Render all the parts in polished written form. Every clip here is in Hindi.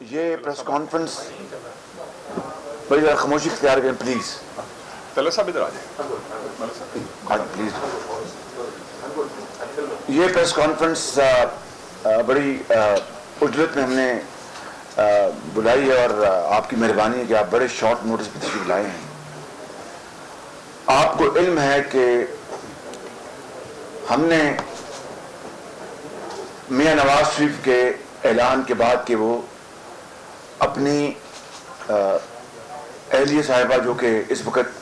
ये प्रेस कॉन्फ्रेंस बड़ी ज़रा खामोशी इख्तियार करें प्लीज़। तलत साहब इधर आ जाए प्लीज़। ये प्रेस कॉन्फ्रेंस बड़ी उजरत में हमने बुलाई है और आपकी मेहरबानी है कि आप बड़े शॉर्ट नोटिस पर तशरीफ लाए हैं। आपको इल्म है कि हमने मियां नवाज शरीफ के ऐलान के बाद कि वो अपनी अहलिया साहिबा जो कि इस वक्त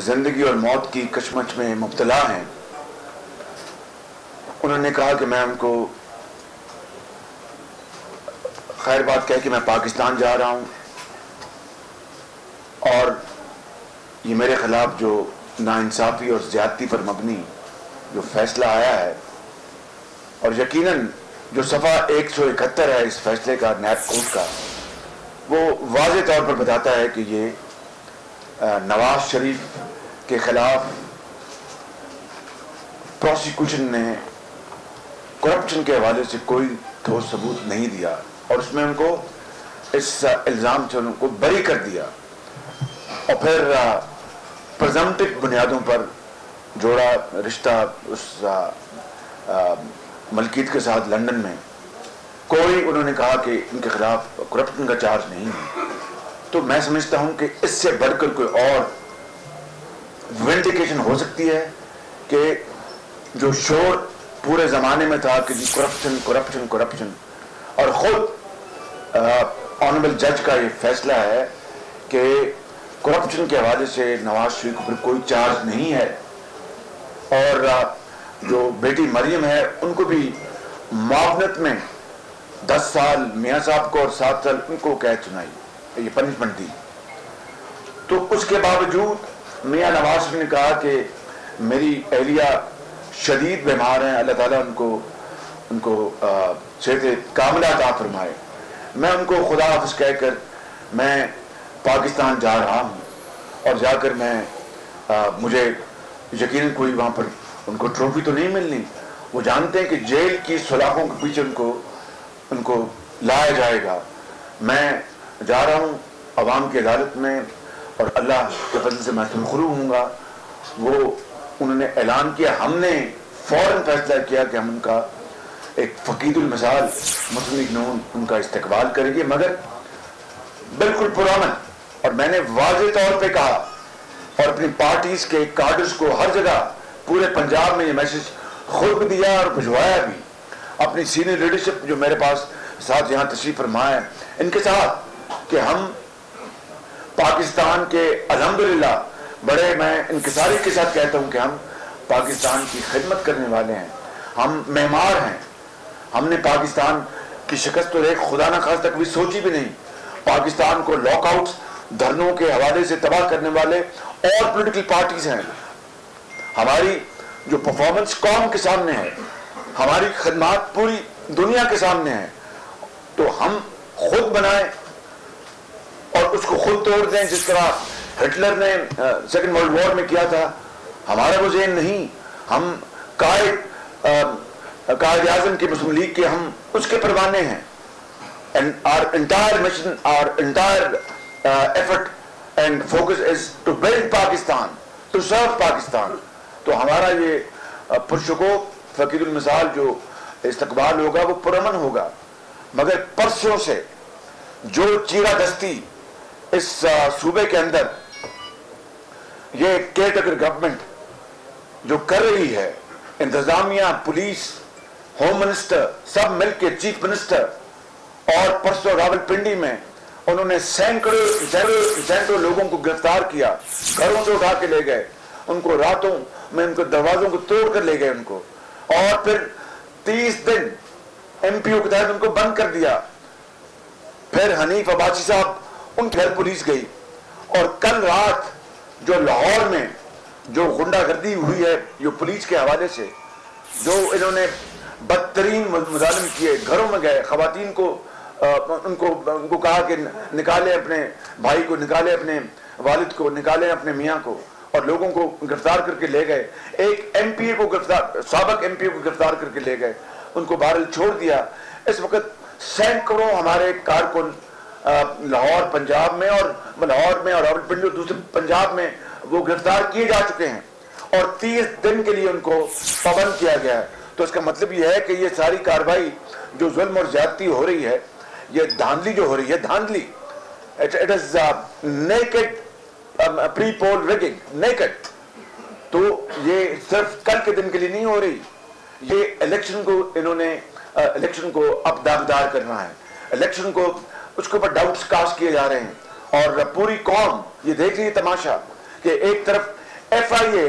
जिंदगी और मौत की कशमकश में मुब्तला हैं, उन्होंने कहा कि मैं उनको खैर बात कह कि मैं पाकिस्तान जा रहा हूं और ये मेरे खिलाफ जो नाइंसाफी और ज्यादती पर मबनी जो फैसला आया है और यकीनन जो सफ़ा 171 है इस फैसले का नैब कोर्ट का, वो वाज़े तौर पर बताता है कि ये नवाज शरीफ के खिलाफ प्रोसिक्यूशन ने करप्शन के हवाले से कोई ठोस सबूत नहीं दिया और उसमें उनको इस इल्ज़ाम से उनको बरी कर दिया और फिर प्रेजम्पटिव बुनियादों पर जोड़ा रिश्ता उस मलकीत के साथ लंदन में। कोई उन्होंने कहा कि इनके खिलाफ करप्शन का चार्ज नहीं है। तो मैं समझता हूं कि इससे बढ़कर कोई और विंडिकेशन हो सकती है कि जो शोर पूरे जमाने में था कि करप्शन करप्शन करप्शन, और खुद ऑनरेबल जज का ये फैसला है कि करप्शन के हवाले से नवाज शरीफ पर कोई चार्ज नहीं है और जो बेटी मरियम है उनको भी मुआवनत में 10 साल मियां साहब को और 7 साल उनको कैद सुनाई, ये पनिशमेंट दी। तो उसके बावजूद मियां नवाज शरीफ ने कहा कि मेरी अहलिया शदीद बीमार हैं, अल्लाह ताला उनको सेहत कामिला अता फरमाए। मैं उनको खुदा हाफिज कहकर मैं पाकिस्तान जा रहा हूँ और जाकर मैं मुझे यकीनन कोई वहाँ पर उनको ट्रॉफी तो नहीं मिलनी। वो जानते हैं कि जेल की सलाखों के पीछे उनको लाया जाएगा। मैं जा रहा हूँ अवाम की अदालत में और अल्लाह के फजल से मैं सुरखरू हूँगा। वो उन्होंने ऐलान किया, हमने फौरन फैसला किया कि हम उनका एक फकीदुल मिसाल मुस्लिम लीग नून उनका इस्तकबाल करेंगे, मगर बिल्कुल पुरअमन। और मैंने वाज़े तौर पे कहा और अपनी पार्टीज के कार्डर्स को हर जगह पूरे पंजाब में ये मैसेज खुद भी दिया और भिजवाया भी अपनी सीनियर लीडरशिप जो मेरे पास साथ यहाँ तशरीफ फरमा है इनके साथ कि हम पाकिस्तान के अल्हम्दुलिल्लाह बड़े, मैं इंकिसारी के साथ कहता हूँ कि हम पाकिस्तान की खिदमत करने वाले हैं, हम मेहमान हैं। हमने पाकिस्तान की शिकस्त तो एक खुदा न खास तक भी सोची भी नहीं। पाकिस्तान को लॉकआउट्स धरनों के हवाले से तबाह करने वाले और पॉलिटिकल पार्टीज हैं। हमारी जो परफॉर्मेंस कौम के सामने है, हमारी खदमात पूरी दुनिया के सामने है, तो हम खुद बनाएं और उसको खुद तोड़ दें जिस तरह हिटलर ने सेकेंड वर्ल्ड वॉर में किया था। हमारा वो ज़हन नहीं, हम कायद आज़म की मुस्लिम लीग के हम उसके परवाने हैं। And our entire mission, our entire effort and focus is to build Pakistan, to serve Pakistan. तो हमारा ये पुरशको फकीरुल मिसाल जो इस्तकबाल होगा वो पुरअमन होगा। मगर परसों से जो चीरा दस्ती इस सूबे के अंदर ये केयरटेकर गवर्नमेंट जो कर रही है, इंतजामिया, पुलिस, होम मिनिस्टर सब मिलकर, चीफ मिनिस्टर, और परसों रावलपिंडी में उन्होंने सैकड़ों लोगों को गिरफ्तार किया, घरों से उठा के ले गए, उनको रातों में उनको दरवाजों को तोड़ कर ले गए उनको, और फिर 30 दिन एमपीओ के तहत उनको बंद कर दिया। फिर हनीफ अब्बासी साहब उनके घर पुलिस गई और कल रात जो लाहौर में जो गुंडागर्दी हुई है जो पुलिस के हवाले से, जो इन्होंने बदतरीन मुजालिम किए, घरों में गए, खवातीन को उनको कहा कि निकाले अपने भाई को, निकाले अपने वालिद को, निकाले अपने मियाँ को, और लोगों को गिरफ्तार करके ले गए। एक एमपीए को गिरफ्तार, साबिक एमपीए को गिरफ्तार करके ले गए, उनको बहरहाल छोड़ दिया। इस वक्त सैकड़ों हमारे कारकुन लाहौर पंजाब में और लाहौर में और रावलपिंडी और दूसरे पंजाब में वो गिरफ्तार किए जा चुके हैं और 30 दिन के लिए उनको पाबंद किया गया है। तो इसका मतलब यह है कि ये सारी कार्रवाई जो जुल्म और ज्यादती हो रही है, ये धांधली जो हो रही है, धांधली, it is naked pre poll rigging, naked. तो ये सिर्फ कल के दिन के लिए नहीं हो रही, ये इलेक्शन को इन्होंने इलेक्शन को अब दागदार करना है, इलेक्शन को उसके ऊपर डाउट्स कास्ट किए जा रहे हैं और पूरी कौम ये देख रही है तमाशा कि एक तरफ FIA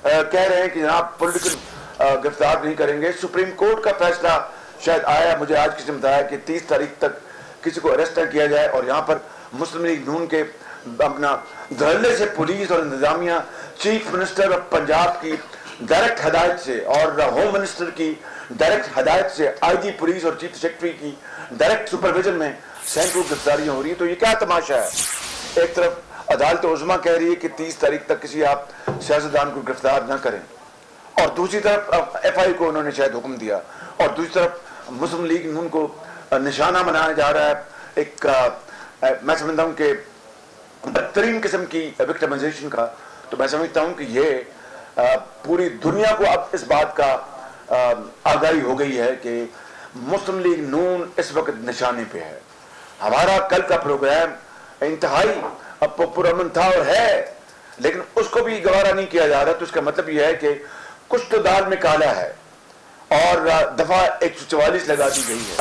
कह रहे हैं कि जनाब पॉलिटिकल गिरफ्तार नहीं करेंगे। सुप्रीम कोर्ट का फैसला शायद आया, मुझे आज किसी ने बताया कि 30 तारीख तक किसी को अरेस्ट न किया जाए और यहाँ पर मुस्लिम लीग नून के अपना धड़ल्ले से पुलिस और इंतजामिया चीफ मिनिस्टर ऑफ पंजाब की डायरेक्ट हदायत से और होम मिनिस्टर की डायरेक्ट हदायत से IG पुलिस और चीफ सेक्रेटरी की डायरेक्ट सुपरविजन में सैकड़ों गिरफ्तारियां हो रही हैं। तो ये क्या तमाशा है? एक तरफ अदालत उज़्मा कह रही है कि 30 तारीख तक किसी आप सियासतदान को गिरफ्तार न करें और दूसरी तरफ FI को उन्होंने शायद हुक्म दिया और दूसरी तरफ मुस्लिम लीग नून को निशाना बनाया जा रहा है एक मैं समझता हूँ कि बदतरीन किस्म की विक्टिमाइजेशन का। तो मैं समझता हूँ कि ये पूरी दुनिया को अब इस बात का आगाही हो गई है कि मुस्लिम लीग नून इस वक्त निशाने पे है। हमारा कल का प्रोग्राम इंतहाई पुरअमन था और है, लेकिन उसको भी गवारा नहीं किया जा रहा। तो इसका मतलब यह है कि कुछ तो दाल में काला है और दफा 144 लगा दी गई है।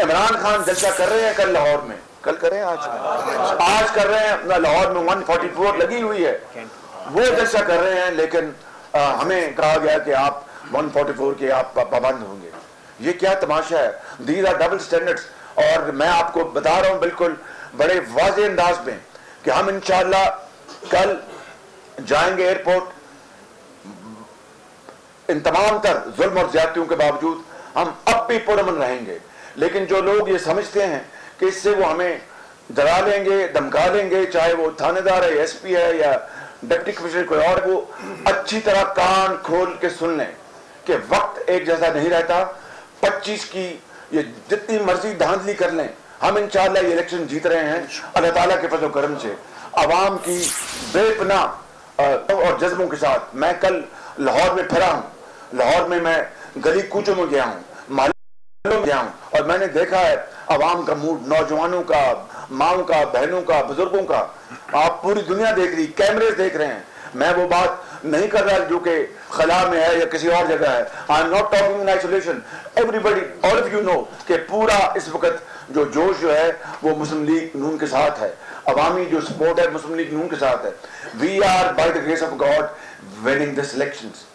इमरान खान जलसा कर रहे हैं कल लाहौर में, कल कर रहे हैं आज कर रहे हैं लाहौर में 144 लगी हुई है, वो जलसा कर रहे हैं, लेकिन हमें कहा गया कि आप 144 के आप पाबंद होंगे। ये क्या तमाशा है? These are double standards. और मैं आपको बता रहा हूं बिल्कुल बड़े वाज़ेह अंदाज में कि हम इंशाअल्लाह कल जाएंगे एयरपोर्ट। इन तमाम तर जुल्म और ज्यादतियों के बावजूद हम अब भी पुरअमन रहेंगे, लेकिन जो लोग ये समझते हैं कि इससे वो हमें डरा लेंगे, धमका लेंगे, चाहे वो थानेदार है, SP है या डिप्टी कमिश्नर कोई और, वो अच्छी तरह कान खोल के सुन लें कि वक्त एक जैसा नहीं रहता। 25 की ये जितनी मर्जी धांधली कर लें, हम इंशाअल्लाह ये इलेक्शन जीत रहे हैं अल्लाह ताला के फजल करम से, अवाम की बेपनाह और जज्बों के साथ। मैं कल लाहौर में फिरा हूँ, लाहौर में मैं गली कूचों में गया हूँ, मालों में गया हूँ और मैंने देखा है अवाम का मूड, नौजवानों का, माओं का, बहनों का, बुजुर्गों का। आप पूरी दुनिया देख रही, कैमरे देख रहे हैं। मैं वो बात नहीं कर रहा जो कि खला में है या किसी और जगह है। I am not talking in isolation, everybody, all of you know कि पूरा इस वक्त जो जोश जो है वो मुस्लिम लीग नून के साथ है, अवामी जो सपोर्ट है मुस्लिम लीग नून के साथ है। We are by the grace of God winning this elections.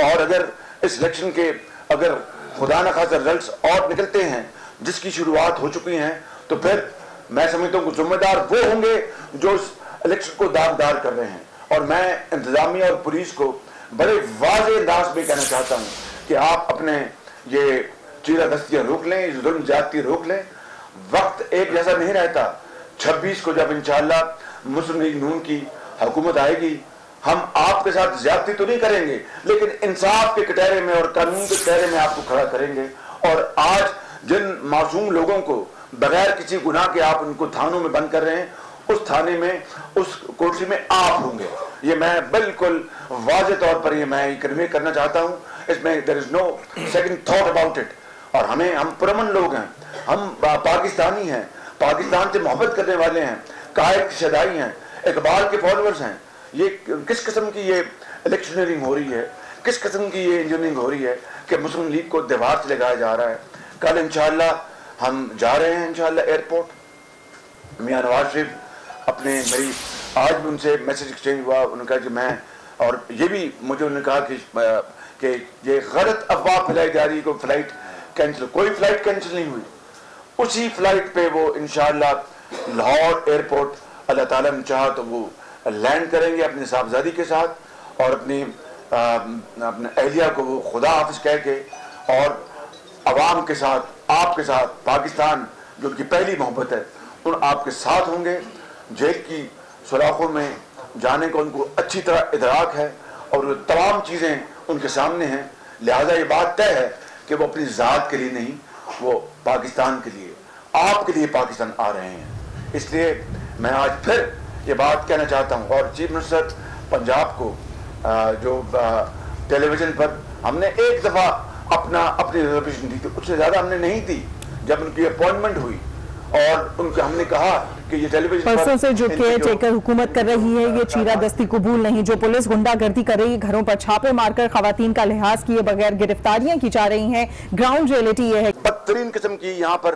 और अगर इस इलेक्शन के अगर खुदा न खासा रिजल्ट्स और निकलते हैं जिसकी शुरुआत हो चुकी हैं, तो फिर मैं समझता हूँ कि जिम्मेदार वो होंगे जो इस इलेक्शन को दागदार कर रहे हैं। और मैं इंतजामिया और पुलिस को बड़े वाज़ेह अंदाज में कहना चाहता हूँ कि आप अपने ये चीरादस्तियाँ रोक लें, जुल्म ज्यादती रोक लें। वक्त एक जैसा नहीं रहता। 26 को जब इंशाअल्लाह मुस्लिम लीग नून की हुकूमत आएगी, हम आपके साथ ज्यादती तो नहीं करेंगे, लेकिन इंसाफ के कटहरे में और कानून के कटहरे में आपको खड़ा करेंगे। और आज जिन मासूम लोगों को बगैर किसी गुनाह के आप उनको थानों में बंद कर रहे हैं, उस थाने में, उस कोठरी में आप होंगे। ये मैं बिल्कुल वाज़ेह तौर पर ये मैं कन्वे करना चाहता हूँ। इसमें there is no second thought about it. और हम पुरअमन लोग हैं, हम पाकिस्तानी हैं, पाकिस्तान से मोहब्बत करने वाले हैं, कायद की शदाई हैं, इकबाल के फॉलोअर्स हैं। ये किस किस्म की ये इलेक्शनरिंग हो रही है, किस किस्म की ये इंजीनियरिंग हो रही है कि मुस्लिम लीग को दीवार से लगाया जा रहा है। कल इंशाअल्लाह हम जा रहे हैं इंशाअल्लाह एयरपोर्ट। मियां नवाज शरीफ अपने मेरी आज भी उनसे मैसेज एक्सचेंज हुआ, उन्होंने कहा कि मैं, और ये भी मुझे उन्होंने कहा कि ये गलत अफवाह फैलाई जा रही है कि फ्लाइट कैंसिल, कोई फ्लाइट कैंसिल नहीं हुई। उसी फ्लाइट पे वो इंशाअल्लाह लाहौर एयरपोर्ट अल्लाह ताला ने चाहा तो वो लैंड करेंगे अपनी साहबजादी के साथ और अपने अहलिया को वो खुदा हाफिज कह के और अवाम के साथ, आपके साथ, पाकिस्तान जो उनकी पहली मोहब्बत है, उन आपके साथ होंगे। जेल की सुराखों में जाने का उनको अच्छी तरह इदराक है और तमाम चीज़ें उनके सामने हैं। लिहाजा ये बात तय है कि वो अपनी ज़ात के लिए नहीं, वो पाकिस्तान के लिए, आपके लिए पाकिस्तान आ रहे हैं। इसलिए मैं आज फिर ये बात कहना चाहता हूँ, और चीफ मिनिस्टर पंजाब को जो टेलीविजन पर हमने एक दफ़ा अपनी रिजर्वेशन दी थी, उससे ज़्यादा हमने नहीं दी। जब उनकी अपॉइंटमेंट हुई और उनको हमने कहा कि ये टेलीविजन परसों से जो केयर टेकर हुकूमत कर रही है, ये चीरा दस्ती कबूल नहीं। जो पुलिस गुंडागर्दी कर रही है, घरों पर छापे मारकर खवातीन का लिहाज किए बगैर गिरफ्तारियां की जा रही हैं, ग्राउंड रियलिटी ये है। बदतरीन किस्म की यहाँ पर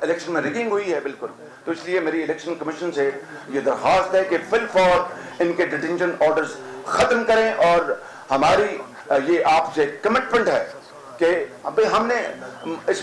इलेक्शन में रिगिंग हुई है बिल्कुल। तो इसलिए मेरी इलेक्शन कमीशन से ये दरख्वास्त है कि फिल फॉर इनके डिटेंशन ऑर्डर्स खत्म करें, और हमारी ये आपसे कमिटमेंट है कि अभी हमने इस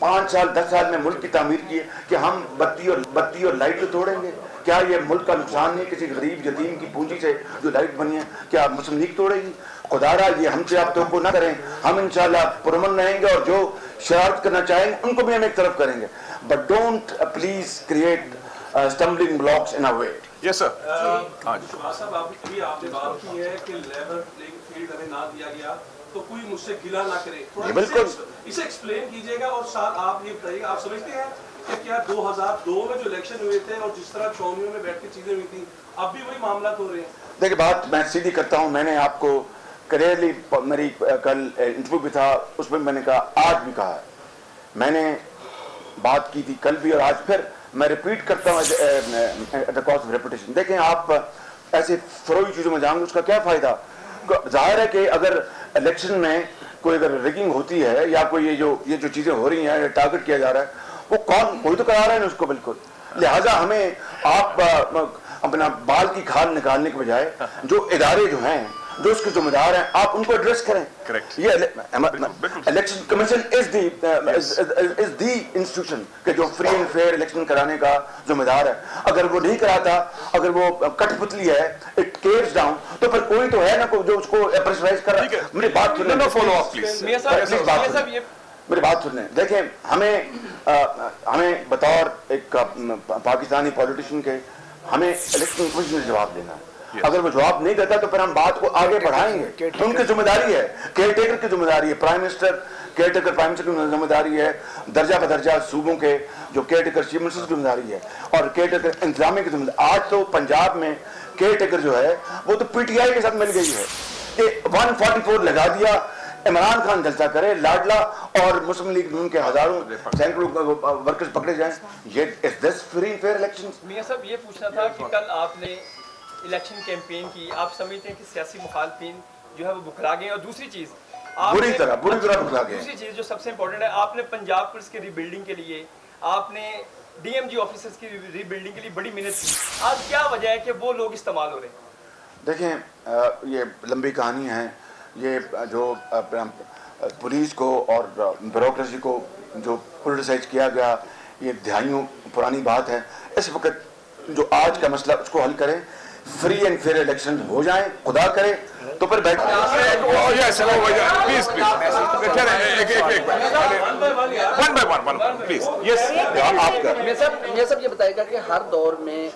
5 साल 10 साल में मुल्क की तामीर की है कि हम बत्ती और लाइट तो तोड़ेंगे। क्या ये मुल्क का नुकसान नहीं? किसी गरीब यतीम की पूंजी से जो लाइट बनी है, क्या मुस्लिम लीग तोड़ेगी? खुदारा ये हमसे आप तो ना करें। हम इंशाल्लाह पुरअमन रहेंगे, और जो शरारत करना चाहेंगे उनको भी हम एक तरफ करेंगे। But don't please create stumbling blocks in a way. Yes sir. साहब आपने बात की है कि लेवल प्लेइंग फील्ड हमें ना दिया गया तो कोई मुझसे गिला ना करे। बिल्कुल इसे एक्सप्लेन कीजिएगा। और साथ आप ये बताइएगा, आप समझते हैं कि क्या 2002 में जो इलेक्शन हुए थे और जिस तरह छावनियों में बैठ के चीजें हुई थी, अब भी वही मामला हो रहे हैं? देखिए, बात मैं सीधी करता हूं। मैंने आपको क्लियरली, मेरी कल इंटरव्यू भी था, उसमें मैंने कहा, आज भी कहा, मैंने बात की थी कल भी और आज फिर मैं रिपीट करता हूँ at the cost of reputation. देखें, आप ऐसे फरोई चीजों में जाएंगे, उसका क्या फायदा? जाहिर है कि अगर इलेक्शन में कोई अगर रिगिंग होती है या कोई ये जो चीजें हो रही हैं, टारगेट किया जा रहा है, वो कोई तो करा रहा है ना उसको। बिल्कुल, लिहाजा हमें आप अपना बाल की खाल निकालने के बजाय जो इदारे जो हैं, जो उसके जिम्मेदार हैं, आप उनको एड्रेस करें। करेक्ट। ये election commission is the institution के जो फ्री एंड फेयर इलेक्शन कराने का जिम्मेदार है। अगर वो नहीं कराता, अगर वो कठपुतली है, इट केव्स डाउन, तो फिर कोई तो है ना जो उसको प्रेशराइज कर रहा है। मेरी बात सुन लें, फॉलो अप प्लीज। मेरी बात सुन लें। देखें, हमें बतौर एक पाकिस्तानी पॉलिटिशियन के हमें इलेक्शन कमीशन से जवाब देना है। अगर वो जवाब नहीं देता तो फिर हम बात को आगे बढ़ाएंगे। उनकी जिम्मेदारी है, केयर टेकर की जिम्मेदारी है, prime minister care taker prime minister की जिम्मेदारी है, दर्जा बदर्जा सूबों के जो केयर टेकर चीफ मिनिस्टर की जिम्मेदारी है, और केयर टेकर इंतजामिया की जिम्मेदारी। आज तो पंजाब में केयर टेकर जो है वो तो पीटीआई के साथ मिल गई है कि 144 लगा दिया। इमरान खान जलसा करे, लाडला और मुस्लिम लीग नून के हजारों सैकड़ों वर्कर्स पकड़े जाएं। ये is this free fair elections? मियां साहब, ये पूछना था कि कल आपने इलेक्शन कैंपेन की, आप समझते हैं कि सियासी मुखालफिन जो है वो बुखला गए? और दूसरी चीज, बुरी तरह बुखला गए। दूसरी चीज जो सबसे इंपॉर्टेंट है, आपने पंजाब पुलिस की रीबिल्डिंग के लिए, आपने डीएमजी ऑफिसर्स की रीबिल्डिंग के लिए बड़ी मेहनत की। आज क्या वजह है कि वो लोग इस्तेमाल हो रहे हैं? देखें, ये लंबी कहानी है। ये जो पुलिस को और ब्यूरोक्रेसी को जो पॉलिटिसाइज किया गया, ये दहाइयों पुरानी बात है। इस वक्त जो आज का मसला, उसको हल करें, फ्री एंड फेयर इलेक्शन हो जाएं, खुदा करे तो फिर बैठ ये सब ये बताएगा कि हर दौर में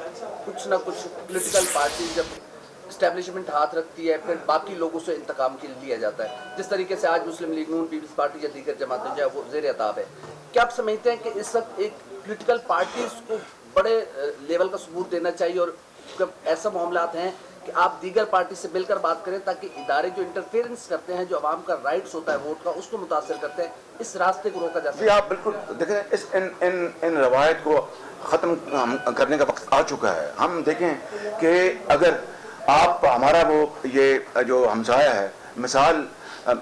कुछ ना कुछ पॉलिटिकल पार्टी जब एस्टेब्लिशमेंट हाथ रखती है, फिर बाकी लोगों से इंतकाम के लिए लिया जाता है। जिस तरीके से आज मुस्लिम लीग नून, पीपल्स पार्टी या दीगर जमातें जो है वो ज़ेर अताब है। क्या आप समझते हैं कि इस वक्त एक पॉलिटिकल पार्टी को बड़े लेवल का सबूत देना चाहिए, और जब ऐसा मामलात हैं कि आप दीगर पार्टी से मिलकर बात करें ताकि इदारे जो इंटरफेरेंस करते हैं, जो आवाम का राइट्स होता है वोट का, उसको मुतासर करते हैं, इस रास्ते को रोका जा सकता है? आप बिल्कुल देखें, इन रवायत को ख़त्म करने का वक्त आ चुका है। हम देखें कि अगर आप हमारा वो ये जो हमसाया है, मिसाल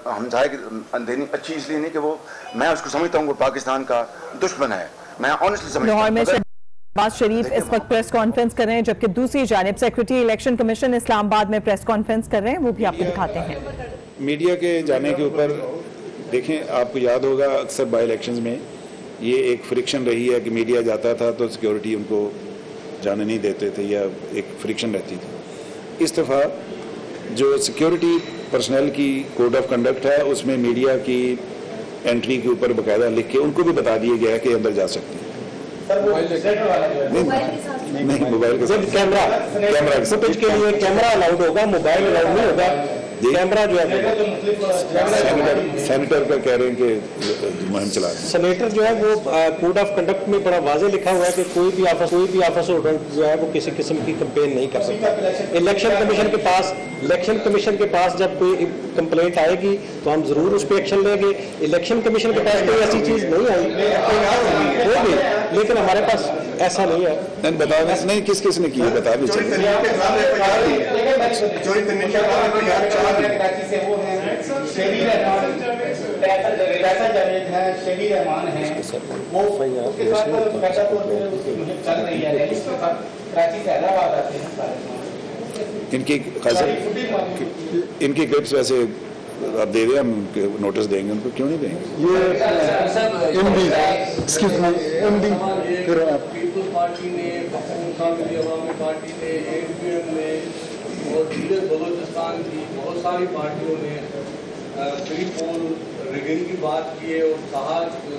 हमसाया की देनी अच्छी इसलिए नहीं कि वो, मैं उसको समझता हूँ वो पाकिस्तान का दुश्मन है। मैं ऑनेस्टली समझता हूँ। शहबाज शरीफ इस वक्त प्रेस कॉन्फ्रेंस कर रहे हैं, जबकि दूसरी जानिब सेक्रेटरी इलेक्शन कमीशन इस्लामाबाद में प्रेस कॉन्फ्रेंस कर रहे हैं, वो भी आपको दिखाते हैं। मीडिया के जाने के ऊपर देखें, आपको याद होगा अक्सर बाई इलेक्शंस में ये एक फ्रिक्शन रही है कि मीडिया जाता था तो सिक्योरिटी उनको जाने नहीं देते थे, या एक फ्रिक्शन रहती थी। इस दफ़ा जो सिक्योरिटी पर्सनल की कोड ऑफ कंडक्ट है, उसमें मीडिया की एंट्री के ऊपर बाकायदा लिख के उनको भी बता दिया गया है कि अंदर जा सकते हैं। नहीं, मोबाइल के साथ कैमरा के लिए कैमरा अलाउड होगा, मोबाइल अलाउड नहीं होगा। कैमरा जो है सेनेटर का कह रहे हैं कि मुहिम चला रहे हैं। सेनेटर जो है वो कोड ऑफ कंडक्ट में बड़ा वाजे लिखा हुआ है कि कोई भी ऑफिस होल्डर जो है वो किसी किस्म की कंपेन नहीं कर सकता। इलेक्शन कमीशन के पास जब कोई कंप्लेंट आएगी तो हम जरूर उस पर एक्शन लेंगे। इलेक्शन कमीशन के पास कोई ऐसी चीज नहीं आई होगी, लेकिन हमारे पास ऐसा नहीं है। बता नहीं किस किस ने की है, बता भी चलिए। इनकी क्लिप्स वैसे आप दे रहे, हम नोटिस देंगे उनको, क्यों नहीं देंगे? पीपल्स पार्टी ने, अवामी पार्टी ने, APM ने और दीगर बलोचिस्तान की बहुत सारी पार्टियों ने प्री पोल रिगिंग की बात की है और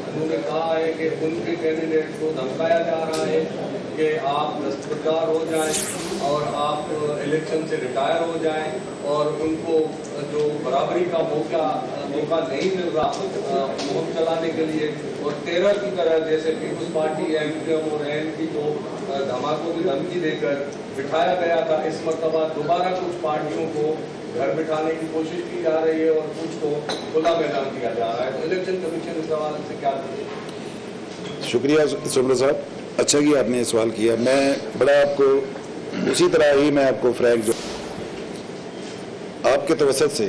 उन्होंने कहा है कि उनके कैंडिडेट को धमकाया जा रहा है कि आप दस्तबरदार हो जाएं और आप इलेक्शन से रिटायर हो जाएं और उनको जो बराबरी का मौका नहीं मिल रहा मुहिम चलाने के लिए। और 13 की तरह जैसे पीपल्स पार्टी, APM और ANP को धमाकों की धमकी देकर बिठाया गया था, इस मरतबा दोबारा कुछ पार्टियों को घर बिठाने की कोशिश की जा रही है और कुछ को खुला मैदान दिया जा रहा है। तो इलेक्शन कमीशन इस हवाले से क्या करें? शुक्रिया सुब्रत साहब, अच्छा कि आपने सवाल किया। मैं बड़ा आपको उसी तरह ही मैं आपको फ्रैंक जो आपके तवसत से